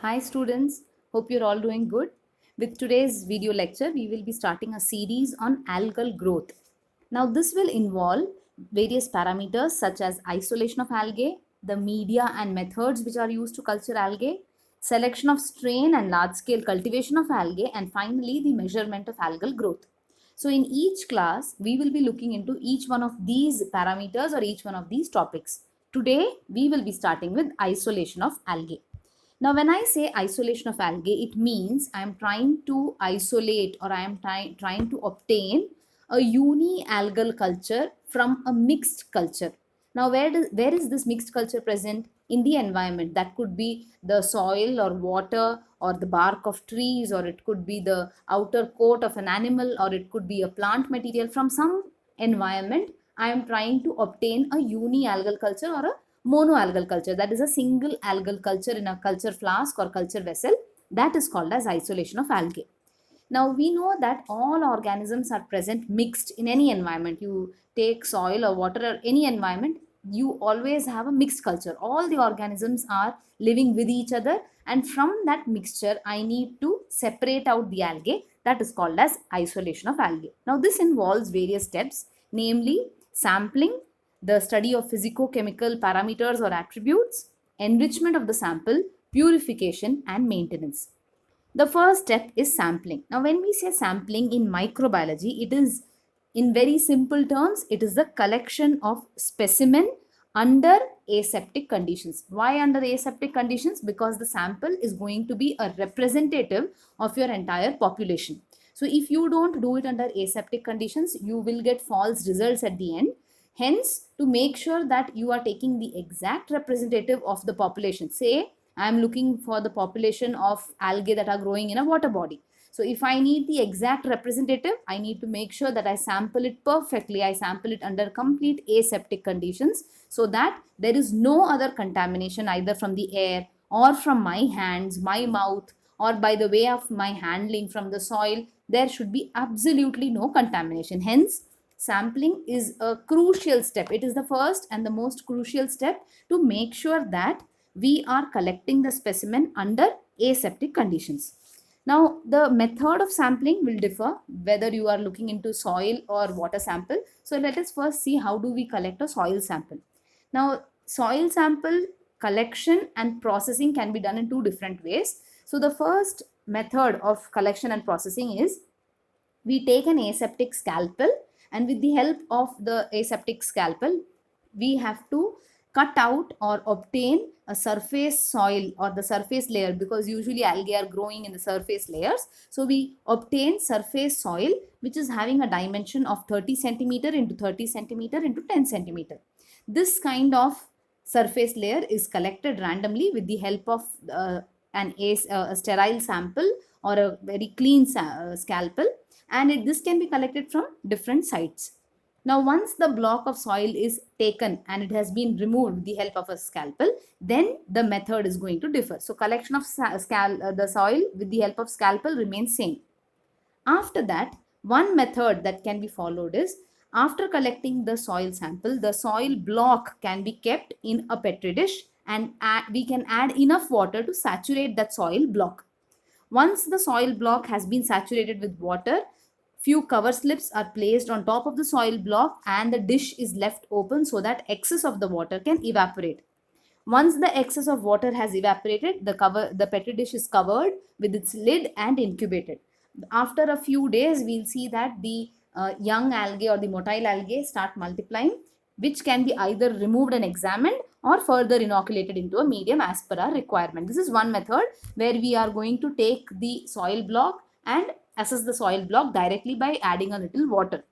Hi students, hope you're all doing good. With today's video lecture, we will be starting a series on algal growth. Now this will involve various parameters such as isolation of algae, the media and methods which are used to culture algae, selection of strain and large scale cultivation of algae, and finally the measurement of algal growth. So in each class, we will be looking into each one of these parameters or each one of these topics. Today, we will be starting with isolation of algae. Now, when I say isolation of algae, it means I am trying to isolate or I am trying to obtain a uni-algal culture from a mixed culture. Now, where is this mixed culture present? In the environment. That could be the soil or water or the bark of trees, or it could be the outer coat of an animal, or it could be a plant material from some environment. I am trying to obtain a uni-algal culture or a monoalgal culture, that is a single algal culture in a culture flask or culture vessel, that is called as isolation of algae. Now we know that all organisms are present mixed in any environment. You take soil or water or any environment, you always have a mixed culture. All the organisms are living with each other, and from that mixture I need to separate out the algae, that is called as isolation of algae. Now this involves various steps, namely sampling, the study of physico-chemical parameters or attributes, enrichment of the sample, purification and maintenance. The first step is sampling. Now, when we say sampling in microbiology, it is, in very simple terms, it is the collection of specimen under aseptic conditions. Why under aseptic conditions? Because the sample is going to be a representative of your entire population. So, if you don't do it under aseptic conditions, you will get false results at the end. Hence, to make sure that you are taking the exact representative of the population, say I am looking for the population of algae that are growing in a water body. So if I need the exact representative, I need to make sure that I sample it perfectly. I sample it under complete aseptic conditions so that there is no other contamination either from the air or from my hands, my mouth, or by the way of my handling from the soil. There should be absolutely no contamination. Hence, sampling is a crucial step. It is the first and the most crucial step to make sure that we are collecting the specimen under aseptic conditions. Now, the method of sampling will differ whether you are looking into soil or water sample. So, let us first see how do we collect a soil sample. Now, soil sample collection and processing can be done in two different ways. So, the first method of collection and processing is we take an aseptic scalpel, and with the help of the aseptic scalpel we have to cut out or obtain a surface soil or the surface layer, because usually algae are growing in the surface layers. So we obtain surface soil which is having a dimension of 30 centimeter into 30 centimeter into 10 centimeter. This kind of surface layer is collected randomly with the help of a sterile sample or a very clean scalpel, and this can be collected from different sites. Now, once the block of soil is taken and it has been removed with the help of a scalpel, then the method is going to differ. So, collection of the soil with the help of scalpel remains same. After that, one method that can be followed is, after collecting the soil sample, the soil block can be kept in a petri dish, and we can add enough water to saturate that soil block. Once the soil block has been saturated with water, few cover slips are placed on top of the soil block and the dish is left open so that excess of the water can evaporate. Once the excess of water has evaporated, the petri dish is covered with its lid and incubated. After a few days, we'll see that the young algae or the motile algae start multiplying, which can be either removed and examined or further inoculated into a medium as per our requirement. This is one method where we are going to take the soil block and assess the soil block directly by adding a little water.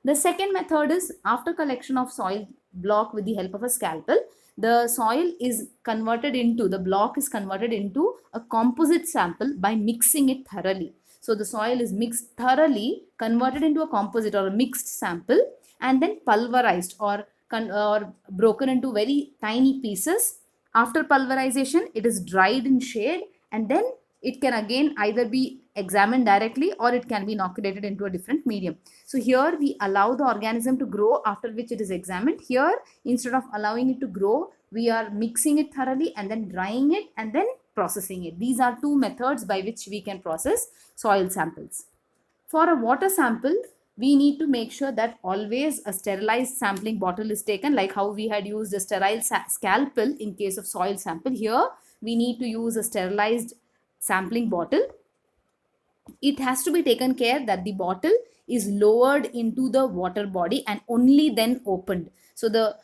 The second method is, after collection of soil block with the help of a scalpel, the block is converted into a composite sample by mixing it thoroughly. So the soil is mixed thoroughly, converted into a composite or a mixed sample, and then pulverized or broken into very tiny pieces. After pulverization, it is dried in shade, and then it can again either be examined directly or it can be inoculated into a different medium. So here we allow the organism to grow, after which it is examined. Here, instead of allowing it to grow, we are mixing it thoroughly and then drying it and then processing it. These are two methods by which we can process soil samples. For a water sample, we need to make sure that always a sterilized sampling bottle is taken, like how we had used a sterile scalpel in case of soil sample. Here, we need to use a sterilized sampling bottle. It has to be taken care that the bottle is lowered into the water body and only then opened. So the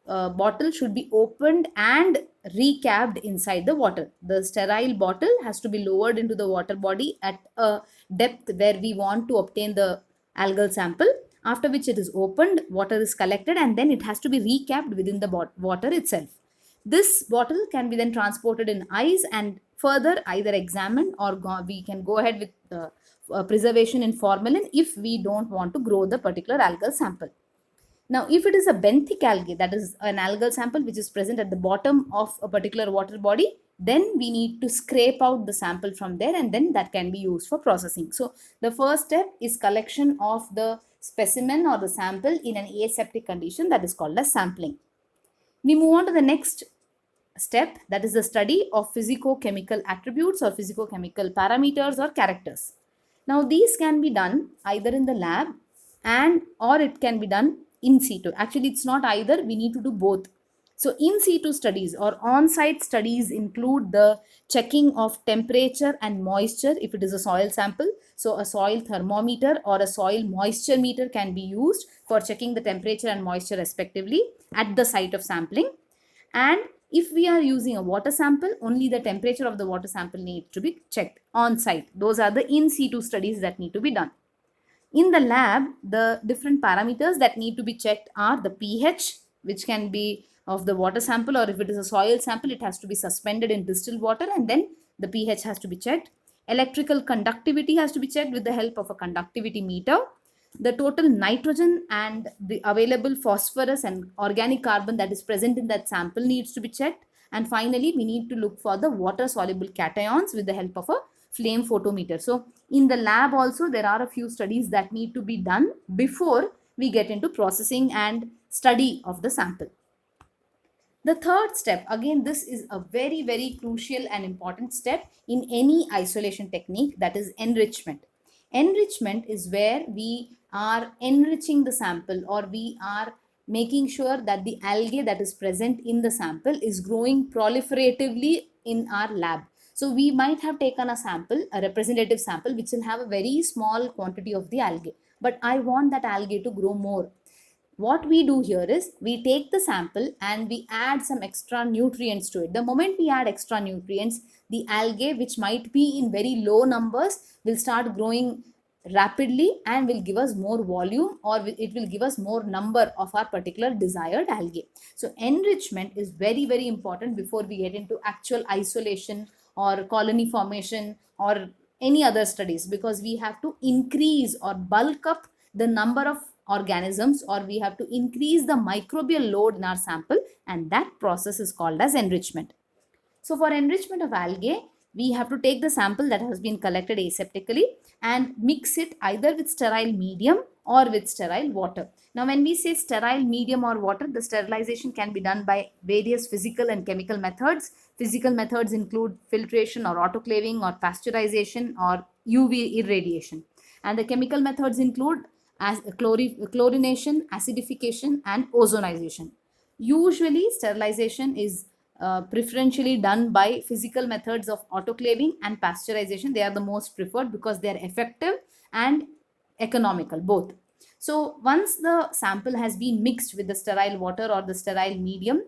bottle should be opened and recapped inside the water. The sterile bottle has to be lowered into the water body at a depth where we want to obtain the algal sample, after which it is opened, water is collected, and then it has to be recapped within the water itself. This bottle can be then transported in ice and further either examined, or we can go ahead with preservation in formalin if we don't want to grow the particular algal sample. Now, if it is a benthic algae, that is an algal sample which is present at the bottom of a particular water body, then we need to scrape out the sample from there, and then that can be used for processing. So the first step is collection of the specimen or the sample in an aseptic condition, that is called as sampling. We move on to the next step, that is the study of physico-chemical attributes or physico-chemical parameters or characters. Now these can be done either in the lab or it can be done in situ. Actually, it's not either, we need to do both. So in situ studies or on-site studies include the checking of temperature and moisture if it is a soil sample. So a soil thermometer or a soil moisture meter can be used for checking the temperature and moisture respectively at the site of sampling. And if we are using a water sample, only the temperature of the water sample needs to be checked on site. Those are the in situ studies that need to be done. In the lab, the different parameters that need to be checked are the pH, which can be of the water sample, or if it is a soil sample, it has to be suspended in distilled water and then the pH has to be checked. Electrical conductivity has to be checked with the help of a conductivity meter. The total nitrogen and the available phosphorus and organic carbon that is present in that sample needs to be checked. And finally, we need to look for the water soluble cations with the help of a flame photometer. So in the lab also, there are a few studies that need to be done before we get into processing and study of the sample. The third step, again, this is a very, very crucial and important step in any isolation technique, that is enrichment. Enrichment is where we are enriching the sample, or we are making sure that the algae that is present in the sample is growing proliferatively in our lab. So we might have taken a sample, a representative sample, which will have a very small quantity of the algae, but I want that algae to grow more. What we do here is we take the sample and we add some extra nutrients to it. The moment we add extra nutrients, the algae, which might be in very low numbers, will start growing rapidly and will give us more volume, or it will give us more number of our particular desired algae. So enrichment is very, very important before we get into actual isolation or colony formation or any other studies, because we have to increase or bulk up the number of organisms, or we have to increase the microbial load in our sample, and that process is called as enrichment. So for enrichment of algae, we have to take the sample that has been collected aseptically and mix it either with sterile medium or with sterile water. Now when we say sterile medium or water, the sterilization can be done by various physical and chemical methods. Physical methods include filtration or autoclaving or pasteurization or UV irradiation. And the chemical methods include chlorination, acidification and ozonization. Usually sterilization is preferentially done by physical methods of autoclaving and pasteurization. They are the most preferred because they are effective and economical both. So once the sample has been mixed with the sterile water or the sterile medium,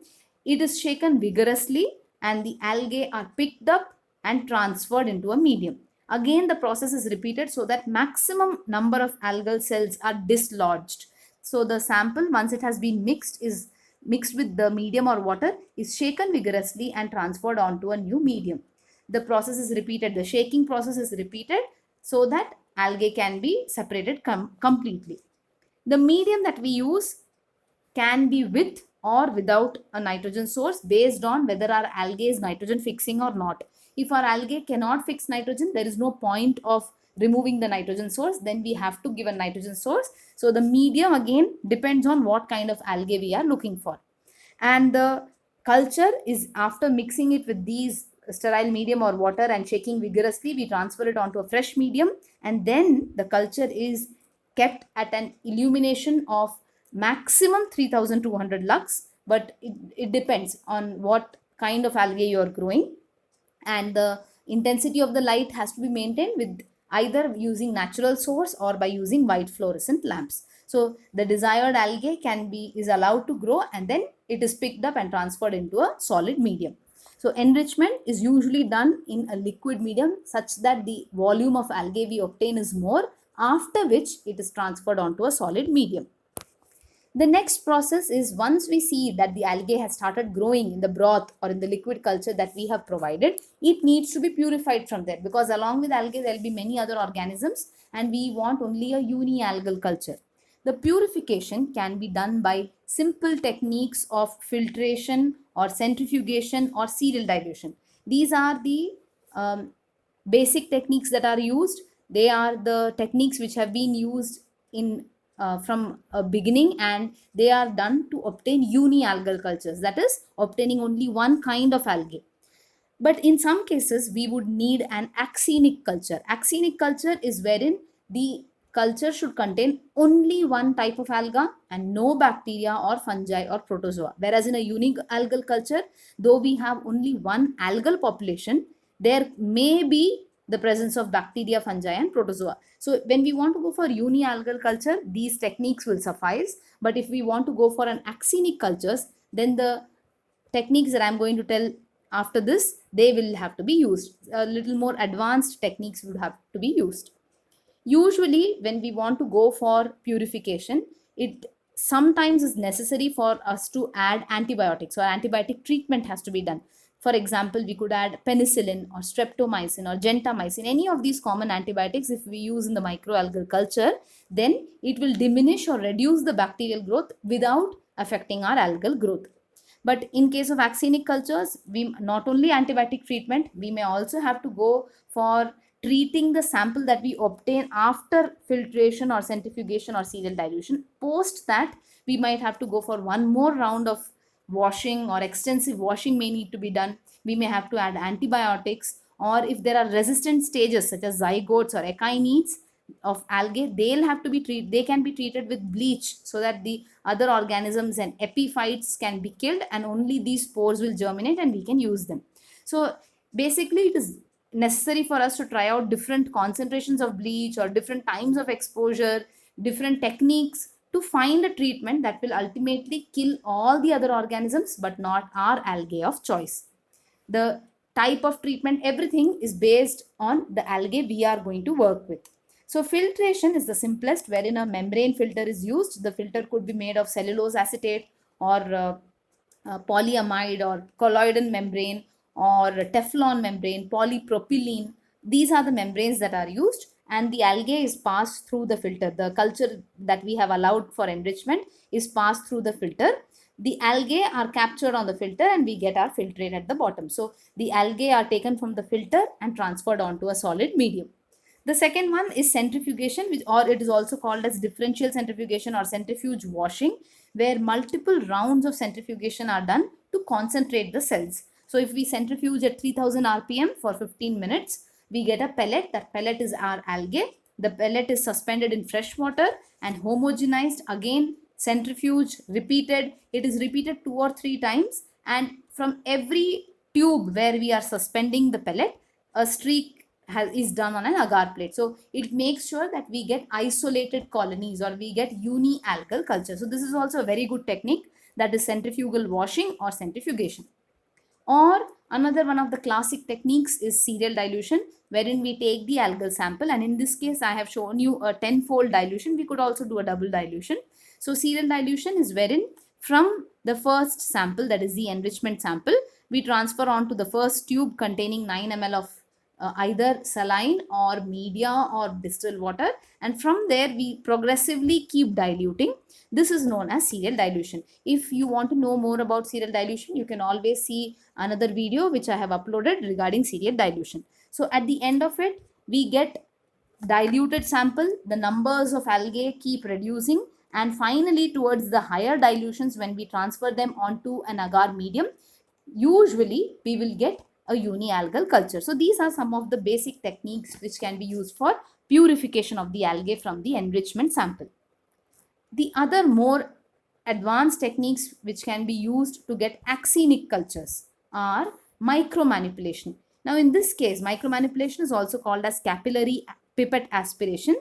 it is shaken vigorously and the algae are picked up and transferred into a medium. Again, the process is repeated so that maximum number of algal cells are dislodged. So the sample, once it has been mixed with the medium or water, is shaken vigorously and transferred onto a new medium. The process is repeated. The shaking process is repeated so that algae can be separated completely. The medium that we use can be with or without a nitrogen source based on whether our algae is nitrogen fixing or not. If our algae cannot fix nitrogen, there is no point of removing the nitrogen source. Then we have to give a nitrogen source. So the medium again depends on what kind of algae we are looking for. And the culture is, after mixing it with these sterile medium or water and shaking vigorously, we transfer it onto a fresh medium, and then the culture is kept at an illumination of maximum 3200 lux, but it depends on what kind of algae you are growing, and the intensity of the light has to be maintained with either using natural source or by using white fluorescent lamps. So the desired algae is allowed to grow, and then it is picked up and transferred into a solid medium. So enrichment is usually done in a liquid medium such that the volume of algae we obtain is more, after which it is transferred onto a solid medium. The next process is, once we see that the algae has started growing in the broth or in the liquid culture that we have provided, it needs to be purified from there, because along with algae there will be many other organisms and we want only a unialgal culture. The purification can be done by simple techniques of filtration or centrifugation or serial dilution. These are the basic techniques that are used. They are the techniques which have been used in from a beginning, and they are done to obtain unialgal cultures, that is obtaining only one kind of algae. But in some cases we would need an axenic culture. Axenic culture is wherein the culture should contain only one type of alga and no bacteria or fungi or protozoa, whereas in a unique algal culture, though we have only one algal population, there may be the presence of bacteria, fungi and protozoa. So when we want to go for unialgal culture, these techniques will suffice. But if we want to go for an axenic cultures, then the techniques that I'm going to tell after this, they will have to be used. A little more advanced techniques would have to be used. Usually when we want to go for purification, it sometimes is necessary for us to add antibiotics, or antibiotic treatment has to be done. For example, we could add penicillin or streptomycin or gentamicin, any of these common antibiotics. If we use in the microalgal culture, then it will diminish or reduce the bacterial growth without affecting our algal growth. But in case of axenic cultures, we not only antibiotic treatment, we may also have to go for treating the sample that we obtain after filtration or centrifugation or serial dilution. Post that, we might have to go for one more round of washing, or extensive washing may need to be done. We may have to add antibiotics, or if there are resistant stages such as zygotes or echinids of algae, they can be treated with bleach so that the other organisms and epiphytes can be killed and only these spores will germinate and we can use them. So basically it is necessary for us to try out different concentrations of bleach or different times of exposure, different techniques to find a treatment that will ultimately kill all the other organisms but not our algae of choice. The type of treatment, everything is based on the algae we are going to work with. So filtration is the simplest, wherein a membrane filter is used. The filter could be made of cellulose acetate or polyamide or colloidal membrane or Teflon membrane, polypropylene. These are the membranes that are used, and the algae is passed through the filter. The culture that we have allowed for enrichment is passed through the filter. The algae are captured on the filter and we get our filtrate at the bottom. So the algae are taken from the filter and transferred onto a solid medium. The second one is centrifugation, or it is also called as differential centrifugation or centrifuge washing, where multiple rounds of centrifugation are done to concentrate the cells. So if we centrifuge at 3000 rpm for 15 minutes, we get a pellet. That pellet is our algae. The pellet is suspended in fresh water and homogenized, again centrifuge, repeated. It is repeated 2 or 3 times, and from every tube where we are suspending the pellet, a streak is done on an agar plate. So it makes sure that we get isolated colonies or we get unialgal culture. So this is also a very good technique, that is centrifugal washing or centrifugation. Or another one of the classic techniques is serial dilution, wherein we take the algal sample, and in this case I have shown you a 10-fold dilution. We could also do a double dilution. So serial dilution is wherein from the first sample, that is the enrichment sample, we transfer on to the first tube containing 9 ml of either saline or media or distilled water, and from there we progressively keep diluting. This is known as serial dilution. If you want to know more about serial dilution, you can always see another video which I have uploaded regarding serial dilution. So at the end of it, we get diluted sample, the numbers of algae keep reducing, and finally towards the higher dilutions, when we transfer them onto an agar medium, usually we will get a unialgal culture. So these are some of the basic techniques which can be used for purification of the algae from the enrichment sample. The other more advanced techniques which can be used to get axenic cultures are micromanipulation. Now in this case, micromanipulation is also called as capillary pipette aspiration.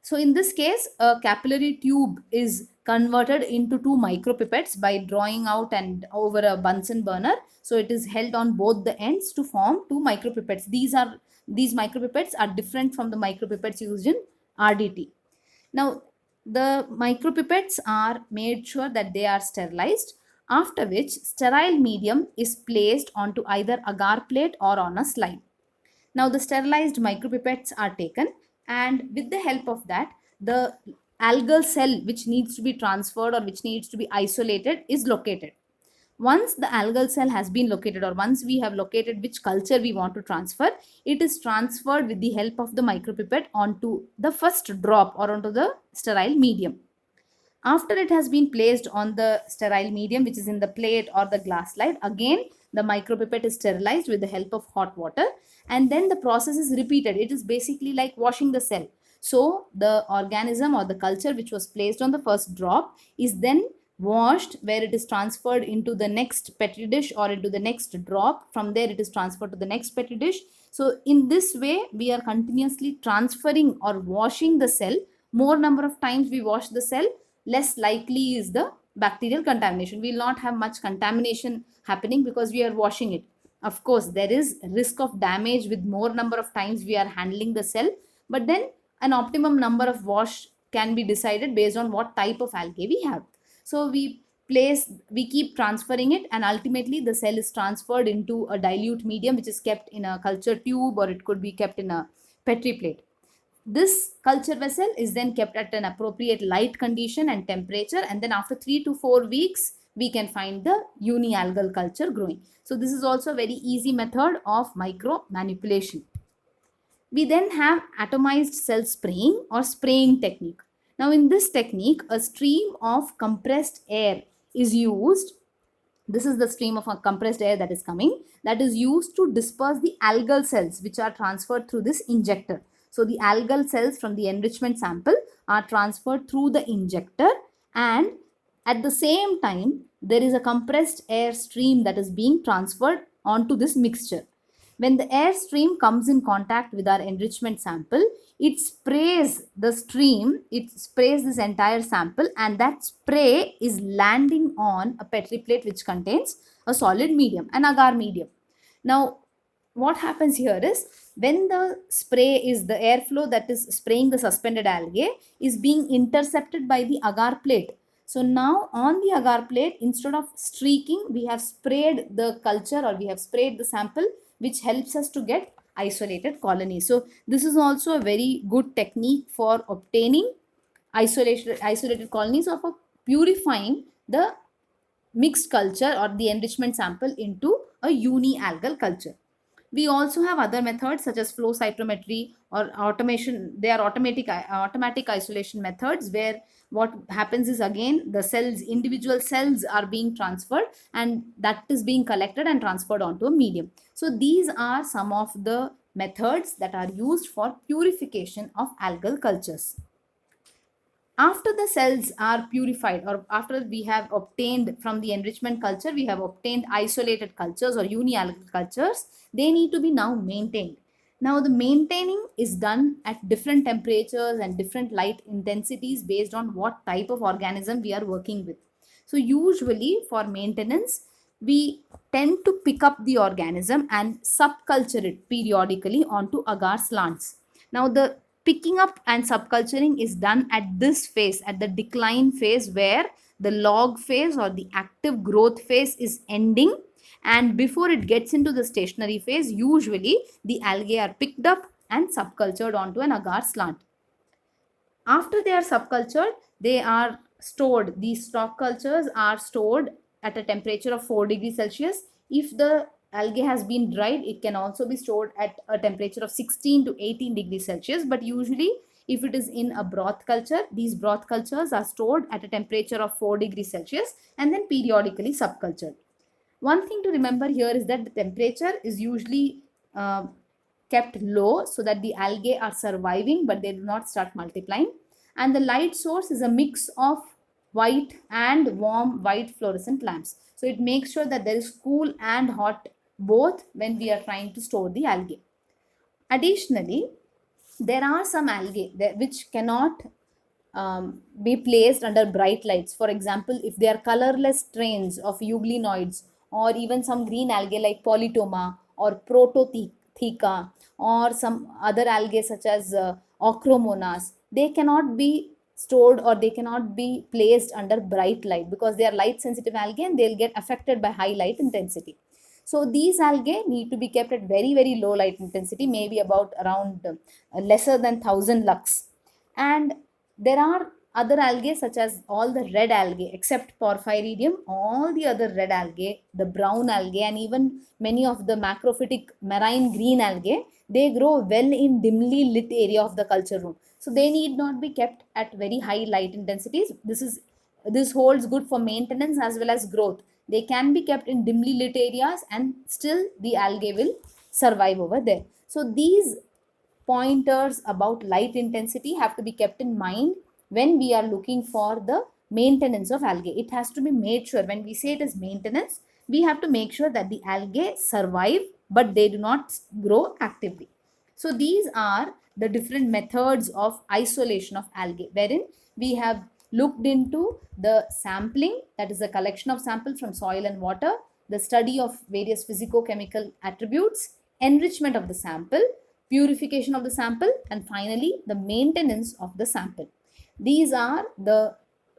So in this case, a capillary tube is converted into two micropipettes by drawing out and over a Bunsen burner. So it is held on both the ends to form two micropipettes. These micropipettes are different from the micropipettes used in RDT. Now the micropipettes are made sure that they are sterilized, after which sterile medium is placed onto either agar plate or on a slide. Now the sterilized micropipettes are taken, and with the help of that, the algal cell which needs to be transferred or which needs to be isolated is located. Once the algal cell has been located, or once we have located which culture we want to transfer, it is transferred with the help of the micropipette onto the first drop or onto the sterile medium. After it has been placed on the sterile medium, which is in the plate or the glass slide, again the micropipette is sterilized with the help of hot water, and then the process is repeated. It is basically like washing the cell. So the organism or the culture which was placed on the first drop is then washed, where it is transferred into the next petri dish or into the next drop. From there it is transferred to the next petri dish. So in this way we are continuously transferring or washing the cell. More number of times we wash the cell, less likely is the bacterial contamination. We will not have much contamination happening because we are washing it. Of course, there is risk of damage with more number of times we are handling the cell, but then an optimum number of wash can be decided based on what type of algae we have. So we keep transferring it, and ultimately the cell is transferred into a dilute medium which is kept in a culture tube, or it could be kept in a petri plate. This culture vessel is then kept at an appropriate light condition and temperature, and then after 3 to 4 weeks we can find the unialgal culture growing. So this is also a very easy method of micro manipulation. We then have atomized cell spraying or spraying technique. Now in this technique, a stream of compressed air is used. This is the stream of a compressed air that is coming, that is used to disperse the algal cells which are transferred through this injector. So the algal cells from the enrichment sample are transferred through the injector, and at the same time there is a compressed air stream that is being transferred onto this mixture. When the air stream comes in contact with our enrichment sample, it sprays the stream, it sprays this entire sample, and that spray is landing on a petri plate which contains a solid medium, an agar medium. Now what happens here is, when the spray is the airflow that is spraying the suspended algae is being intercepted by the agar plate. So now on the agar plate, instead of streaking, we have sprayed the culture, or we have sprayed the sample, which helps us to get isolated colonies. So this is also a very good technique for obtaining isolated colonies, or for purifying the mixed culture or the enrichment sample into a unialgal culture. We also have other methods such as flow cytometry or automation. They are automatic isolation methods, where what happens is, again, the cells, individual cells are being transferred, and that is being collected and transferred onto a medium. So these are some of the methods that are used for purification of algal cultures. After the cells are purified, or after we have obtained from the enrichment culture, we have obtained isolated cultures or unialgal cultures, they need to be now maintained. Now the maintaining is done at different temperatures and different light intensities based on what type of organism we are working with. So usually for maintenance, we tend to pick up the organism and subculture it periodically onto agar slants. Now the picking up and subculturing is done at this phase, at the decline phase, where the log phase or the active growth phase is ending, and before it gets into the stationary phase, usually the algae are picked up and subcultured onto an agar slant. After they are subcultured, they are stored. These stock cultures are stored at a temperature of 4 degrees Celsius. If the algae has been dried, it can also be stored at a temperature of 16 to 18 degrees Celsius. But usually, if it is in a broth culture, these broth cultures are stored at a temperature of 4 degrees Celsius and then periodically subcultured. One thing to remember here is that the temperature is usually kept low so that the algae are surviving but they do not start multiplying. And the light source is a mix of white and warm white fluorescent lamps. So it makes sure that there is cool and hot both when we are trying to store the algae. Additionally, there are some algae which cannot be placed under bright lights. For example, if they are colorless strains of euglenoids or even some green algae like Polytoma or Prototheca or some other algae such as Ochromonas, they cannot be stored or they cannot be placed under bright light because they are light sensitive algae and they'll get affected by high light intensity. So these algae need to be kept at very low light intensity, maybe about around lesser than 1000 lux. And there are other algae such as all the red algae except Porphyridium, all the other red algae, the brown algae, and even many of the macrophytic marine green algae, they grow well in dimly lit area of the culture room. So they need not be kept at very high light intensities. This holds good for maintenance as well as growth. They can be kept in dimly lit areas and still the algae will survive over there. So these pointers about light intensity have to be kept in mind when we are looking for the maintenance of algae. It has to be made sure, when we say it is maintenance, we have to make sure that the algae survive but they do not grow actively. So these are the different methods of isolation of algae, wherein we have looked into the sampling, that is the collection of sample from soil and water, the study of various physico-chemical attributes, enrichment of the sample, purification of the sample, and finally the maintenance of the sample. These are the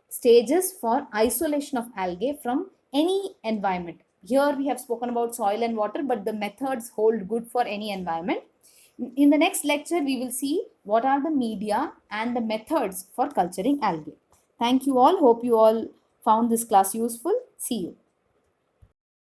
stages for isolation of algae from any environment. Here we have spoken about soil and water, but the methods hold good for any environment. In the next lecture, we will see what are the media and the methods for culturing algae. Thank you all. Hope you all found this class useful. See you.